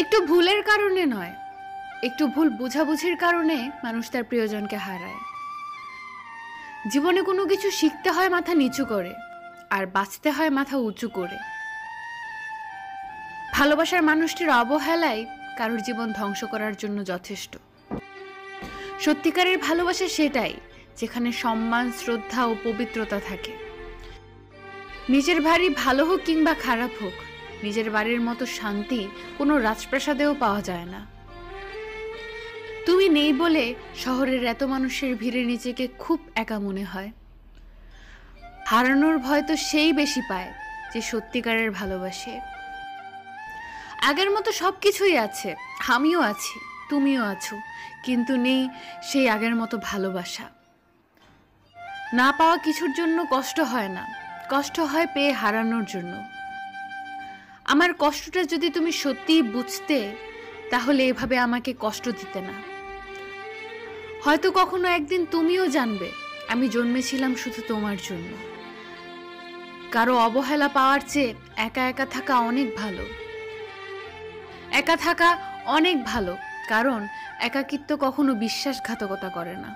একটু ভুলের কারণে নয়, একটু ভুল বোঝাবুঝির কারণে মানুষ তার প্রিয়জনকে হারায়। জীবনে কোনো কিছু শিখতে হয় মাথা নিচু করে, আর বাঁচতে হয় মাথা উঁচু করে। ভালোবাসার মানুষটির অবহেলাই কারোর জীবন ধ্বংস করার জন্য যথেষ্ট। সত্যিকারের ভালোবাসা সেটাই, যেখানে সম্মান, শ্রদ্ধা ও পবিত্রতা থাকে। নিজের বাড়ি ভালো হোক কিংবা খারাপ হোক, নিজের বাড়ির মতো শান্তি কোনো রাজপ্রাসাদেও পাওয়া যায় না। তুমি নেই বলে শহরের এত মানুষের ভিড়ে নিজেকে খুব একা মনে হয়। হারানোর ভয় তো সেই বেশি পায় যে সত্যিকারের ভালোবাসে। আগের মতো সবকিছুই আছে, আমিও আছি, তুমিও আছো, কিন্তু নেই সেই আগের মতো ভালোবাসা। না পাওয়া কিছুর জন্য কষ্ট হয় না, কষ্ট হয় পেয়ে হারানোর জন্য। আমার কষ্টটা যদি তুমি সত্যিই বুঝতে, তাহলে এভাবে আমাকে কষ্ট দিতে না। হয়তো কখনো একদিন তুমিও জানবে আমি জন্মেছিলাম শুধু তোমার জন্য। কারো অবহেলা পাওয়ার চেয়ে একা একা থাকা অনেক ভালো। একা থাকা অনেক ভালো, কারণ একাকিত্ব কখনো বিশ্বাসঘাতকতা করে না।